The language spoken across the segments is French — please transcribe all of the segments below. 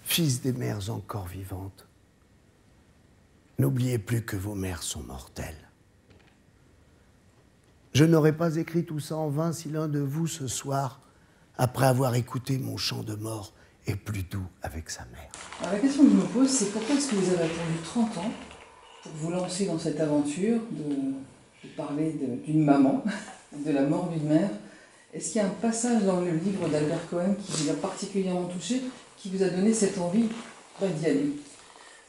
fils des mères encore vivantes, n'oubliez plus que vos mères sont mortelles. Je n'aurais pas écrit tout ça en vain si l'un de vous, ce soir, après avoir écouté mon chant de mort, est plus doux avec sa mère. Alors la question que je me pose, c'est pourquoi est-ce que vous avez attendu 30 ans pour vous lancer dans cette aventure de parler d'une maman, de la mort d'une mère? Est-ce qu'il y a un passage dans le livre d'Albert Cohen qui vous a particulièrement touché, qui vous a donné cette envie d'y aller?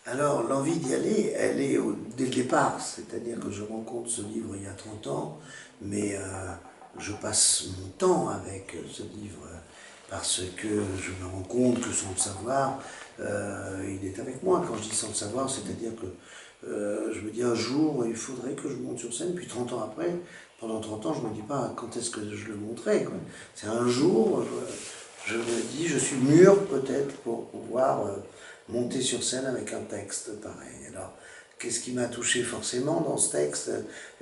Alors, l'envie d'y aller, elle est dès le départ, c'est-à-dire que je rencontre ce livre il y a 30 ans, mais je passe mon temps avec ce livre parce que je me rends compte que sans le savoir, il est avec moi. Quand je dis sans le savoir, c'est-à-dire que je me dis un jour, il faudrait que je monte sur scène, puis 30 ans après, pendant 30 ans, je ne me dis pas quand est-ce que je le monterai. C'est un jour, je me dis, je suis mûr peut-être pour pouvoir monter sur scène avec un texte pareil. Alors, qu'est-ce qui m'a touché forcément dans ce texte?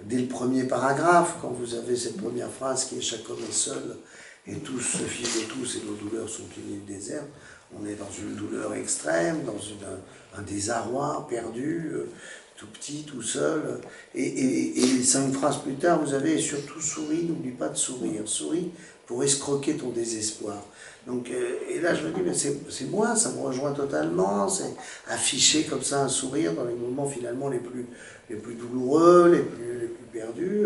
Dès le premier paragraphe, quand vous avez cette première phrase qui est « Chaque homme est seul, et tous se fient de tous, et nos douleurs sont une île déserte », on est dans une douleur extrême, dans un désarroi perdu, tout petit, tout seul. Et 5 phrases plus tard, vous avez « Surtout souris, n'oublie pas de sourire. Souris pour escroquer ton désespoir ». Donc, et là, je me dis, mais c'est moi, ça me rejoint totalement, c'est afficher comme ça un sourire dans les moments finalement les plus douloureux, les plus perdus.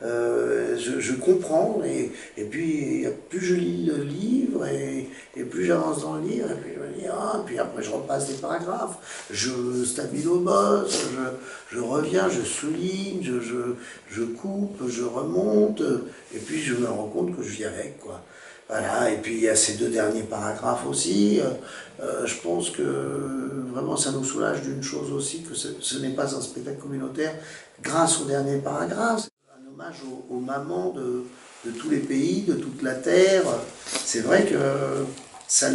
Je comprends, et puis plus je lis le livre, et plus j'avance dans le livre, et puis je me dis, ah, puis après je repasse des paragraphes, je stabilo-bosse, je reviens, je souligne, je coupe, je remonte, et puis je me rends compte que je vis avec, quoi. Voilà, et puis il y a ces 2 derniers paragraphes aussi. Je pense que vraiment ça nous soulage d'une chose aussi, que ce n'est pas un spectacle communautaire grâce au dernier paragraphe. C'est un hommage aux mamans de tous les pays, de toute la terre. C'est vrai que ça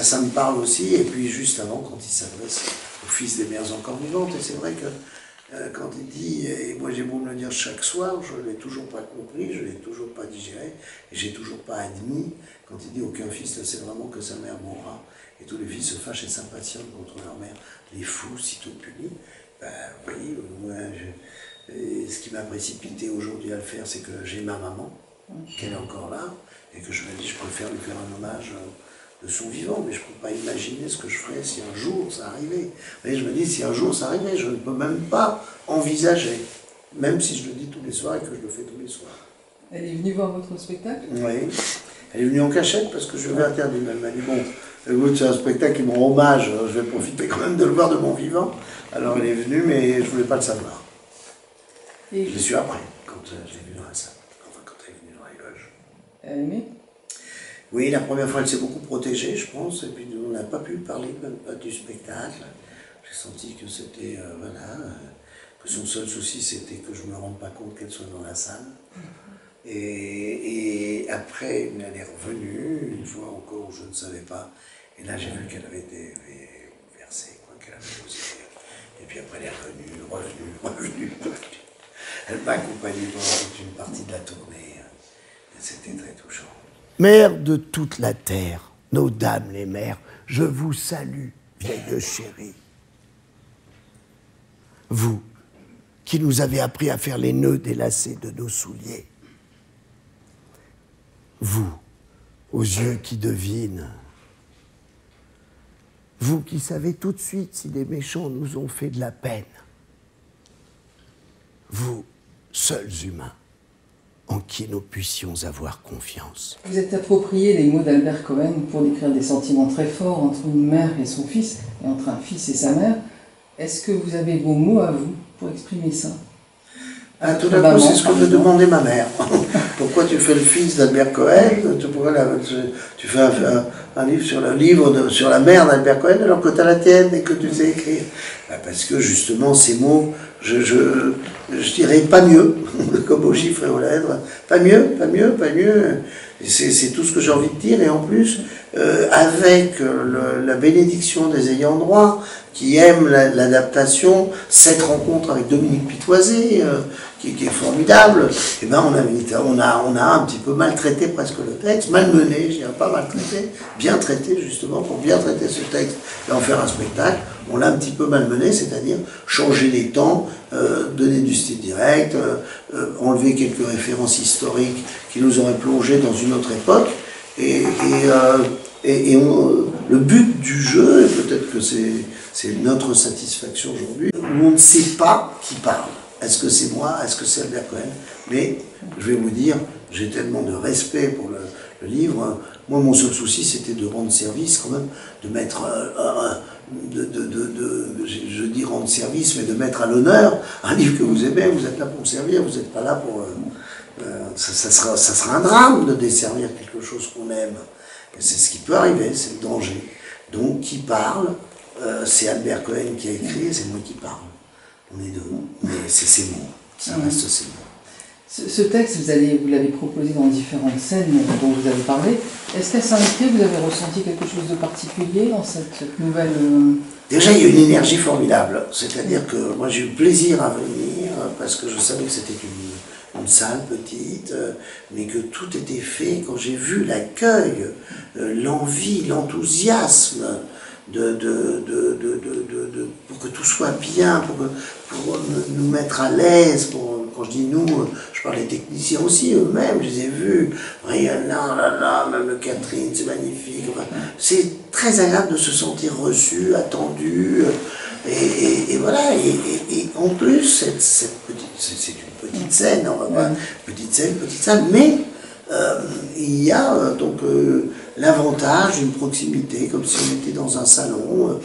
ça me parle aussi. Et puis juste avant, quand il s'adresse aux fils des mères encore vivantes, et c'est vrai que quand il dit, et moi j'ai beau me le dire chaque soir, je ne l'ai toujours pas compris, je ne l'ai toujours pas digéré, et j'ai toujours pas admis, quand il dit aucun fils ne sait vraiment que sa mère mourra, et tous les fils se fâchent et s'impatientent contre leur mère, les fous sitôt punis. Ben, vous voyez, moi, ce qui m'a précipité aujourd'hui à le faire, c'est que j'ai ma maman, qu'elle est encore là, et que je me dis, je préfère lui faire un hommage de son vivant, mais je ne peux pas imaginer ce que je ferais si un jour ça arrivait. Vous voyez, je me dis, si un jour ça arrivait, je ne peux même pas envisager, même si je le dis tous les soirs et que je le fais tous les soirs. Elle est venue voir votre spectacle? Oui, elle est venue en cachette parce que je lui ai interdit. Elle m'a dit, bon, écoute, c'est un spectacle qui me rend hommage, je vais profiter quand même de le voir de mon vivant. Alors elle est venue, mais je ne voulais pas le savoir. Et je l'ai su après, quand je l'ai vue dans la salle, enfin quand elle est venue dans la loge. Elle a aimé? Oui, la première fois, elle s'est beaucoup protégée, je pense, et puis on n'a pas pu parler même pas du spectacle. J'ai senti que c'était, voilà, que son seul souci, c'était que je ne me rende pas compte qu'elle soit dans la salle. Et après, elle est revenue, une fois encore où je ne savais pas, et là j'ai vu qu'elle avait été versée, qu'elle avait posé. Et puis après, elle est revenue. Elle m'a accompagné pendant toute une partie de la tournée, et c'était très touchant. Mères de toute la terre, nos dames les mères, je vous salue, vieille chérie. Vous, qui nous avez appris à faire les nœuds des lacets de nos souliers. Vous, aux yeux qui devinent. Vous qui savez tout de suite si les méchants nous ont fait de la peine. Vous, seuls humains, en qui nous puissions avoir confiance. Vous êtes approprié les mots d'Albert Cohen pour décrire des sentiments très forts entre une mère et son fils, et entre un fils et sa mère. Est-ce que vous avez vos mots à vous pour exprimer ça? Tout d'un coup, c'est ce que me demandait ma mère. Pourquoi tu fais le fils d'Albert Cohen? Tu fais un livre sur la mère d'Albert Cohen alors que tu as la tienne et que tu sais écrire. Parce que justement, ces mots, je dirais pas mieux, comme au chiffre et aux lettres. Pas mieux. C'est tout ce que j'ai envie de dire. Et en plus, avec la bénédiction des ayants droit, qui aiment l'adaptation, cette rencontre avec Dominique Pitoisé, qui est formidable, et ben on a un petit peu maltraité presque le texte, malmené, je dirais pas maltraité, bien traité justement, pour bien traiter ce texte et en faire un spectacle, on l'a un petit peu malmené, c'est-à-dire changer les temps, donner du style direct, enlever quelques références historiques qui nous auraient plongé dans une autre époque, le but du jeu, et peut-être que c'est notre satisfaction aujourd'hui, où on ne sait pas qui parle. Est-ce que c'est moi? Est-ce que c'est Albert Cohen? Mais je vais vous dire, j'ai tellement de respect pour le livre. Moi, mon seul souci, c'était de rendre service quand même, de mettre, je dis rendre service, mais de mettre à l'honneur un livre que vous aimez. Vous êtes là pour me servir, vous n'êtes pas là pour... ça sera un drame de desservir quelque chose qu'on aime. C'est ce qui peut arriver, c'est le danger. Donc, qui parle? C'est Albert Cohen qui a écrit, et c'est moi qui parle. On est deux, mais c'est ces mots, ça reste ces mots. Ce texte, vous l'avez proposé dans différentes scènes dont vous avez parlé. Est-ce qu'à Saint-Michel, vous avez ressenti quelque chose de particulier dans cette nouvelle... Déjà, il y a une énergie formidable. C'est-à-dire que moi, j'ai eu plaisir à venir, parce que je savais que c'était une salle petite, mais que tout était fait. Quand j'ai vu l'accueil, l'envie, l'enthousiasme, pour que tout soit bien, pour nous mettre à l'aise, quand je dis nous, je parle des techniciens aussi, eux-mêmes, je les ai vus, rien là, même Catherine, c'est magnifique, enfin, c'est très agréable de se sentir reçu, attendu, et voilà, et en plus, c'est une petite scène, on va voir, petite scène, mais il y a donc l'avantage d'une proximité, comme si on était dans un salon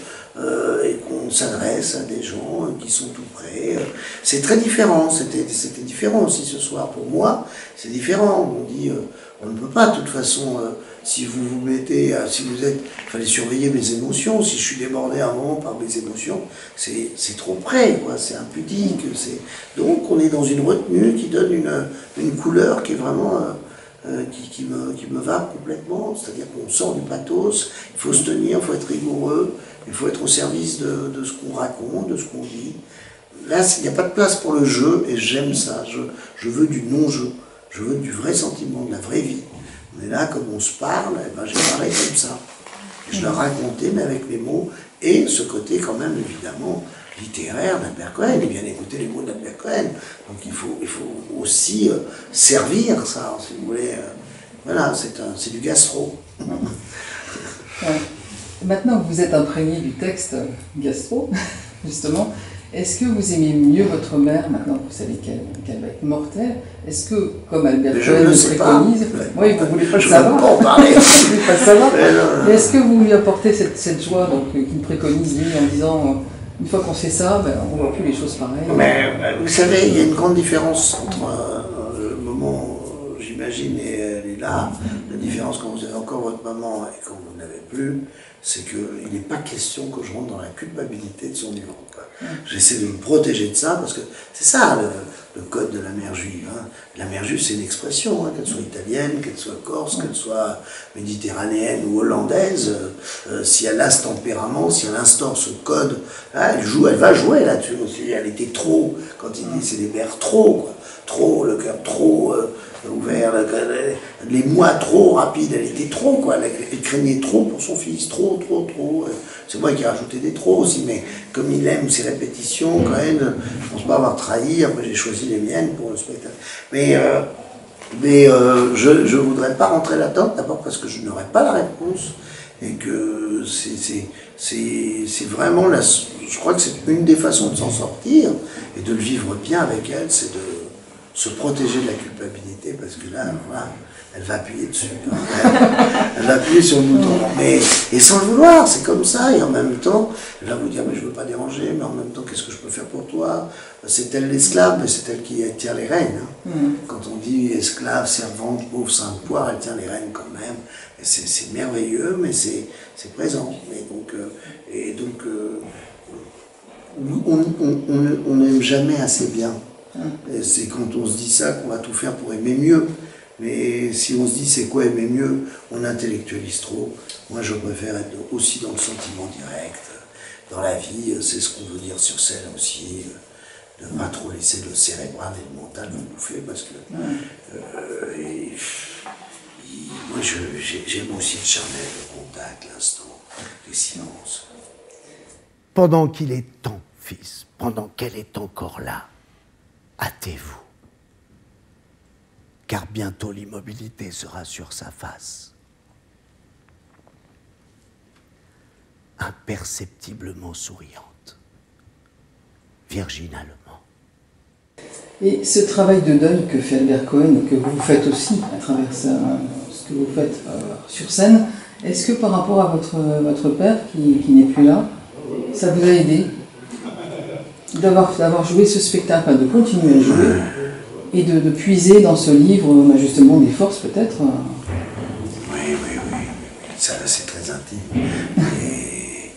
et qu'on s'adresse à des gens qui sont tout près. C'est très différent, c'était différent aussi ce soir. Pour moi, c'est différent. On dit, on ne peut pas, de toute façon, si vous vous mettez, si vous êtes, il fallait surveiller mes émotions. Si je suis débordé à un moment par mes émotions, c'est trop près, quoi. C'est impudique. Donc on est dans une retenue qui donne une couleur qui est vraiment... qui me va complètement, c'est-à-dire qu'on sort du pathos, il faut se tenir, il faut être rigoureux, il faut être au service de ce qu'on raconte, de ce qu'on dit. Là, il n'y a pas de place pour le jeu, et j'aime ça, je veux du non-jeu, je veux du vrai sentiment, de la vraie vie. On est là, comme on se parle, et ben, j'ai parlé comme ça. Je le racontais, mais avec mes mots, et ce côté quand même, évidemment, littéraire d'Albert Cohen, il vient écouter les mots d'Albert Cohen, donc il faut aussi servir ça, si vous voulez. Voilà, c'est du gastro. Maintenant que vous êtes imprégné du texte gastro, justement, est-ce que vous aimez mieux votre mère, maintenant que vous savez qu'elle va être mortelle? Est-ce que, comme Albert Cohen le préconise, oui, vous ne voulez pas le savoir, vous voulez pas le savoir, mais est-ce que vous lui apportez cette joie qu'il préconise, lui, en disant... Une fois qu'on sait ça, ben, on ne voit plus les choses pareilles. Mais vous savez, il y a une grande différence entre le moment, j'imagine, et elle est là. La différence quand vous avez encore votre maman et quand vous n'avez plus, c'est qu'il n'est pas question que je rentre dans la culpabilité de son vivant. J'essaie de me protéger de ça, parce que c'est ça le code de la mère juive. Hein. La mère juive, c'est une expression, hein, qu'elle soit italienne, qu'elle soit corse, qu'elle soit méditerranéenne ou hollandaise. Si elle a ce tempérament, si elle instaure ce code, hein, elle va jouer là-dessus aussi. Elle était trop, quand il dit c'est des mères trop, quoi. Trop, le cœur trop ouvert, les mois trop rapides, elle était trop, quoi. Elle craignait trop pour son fils, trop. C'est moi qui ai rajouté des trop aussi, mais comme il aime ses répétitions, quand même, je pense pas avoir trahi, après j'ai choisi les miennes pour le spectacle. Mais je ne voudrais pas rentrer là-dedans, d'abord parce que je n'aurais pas la réponse, et que c'est vraiment, je crois que c'est une des façons de s'en sortir, et de le vivre bien avec elle, c'est de se protéger de la culpabilité, parce que là, voilà, elle va appuyer dessus. Elle va appuyer sur le bouton. Et sans le vouloir, c'est comme ça. Et en même temps, elle va vous dire, mais je ne veux pas déranger, mais en même temps, qu'est-ce que je peux faire pour toi? C'est elle l'esclave, mais c'est elle qui tient les rênes. Hein. Quand on dit esclave, servante, pauvre, sainte poire, elle tient les rênes quand même. Et c'est merveilleux, mais c'est présent. Et donc, on n'aime jamais assez bien. C'est quand on se dit ça qu'on va tout faire pour aimer mieux. Mais si on se dit c'est quoi aimer mieux, on intellectualise trop. Moi, je préfère être aussi dans le sentiment direct. Dans la vie, c'est ce qu'on veut dire sur scène aussi. De ne pas trop laisser le cérébral et le mental vous bouffer, parce que moi j'aime aussi le charnel, le contact, l'instant, les silences. Pendant qu'il est temps, fils, pendant qu'elle est encore là, hâtez-vous. Car bientôt l'immobilité sera sur sa face. Imperceptiblement souriante, virginalement. Et ce travail de deuil que fait Albert Cohen, que vous faites aussi à travers ce que vous faites sur scène, est-ce que par rapport à votre père, qui n'est plus là, ça vous a aidé d'avoir joué ce spectacle, de continuer à jouer, et de puiser dans ce livre justement des forces peut-être Oui. Ça, c'est très intime. Et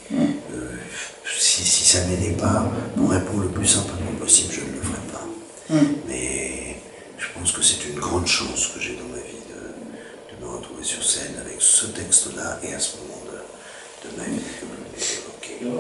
si ça ne m'aidait pas, pour répondre le plus simplement possible, je ne le ferais pas. Mais je pense que c'est une grande chance que j'ai dans ma vie de me retrouver sur scène avec ce texte-là et à ce moment de ma vie que je l'ai évoqué.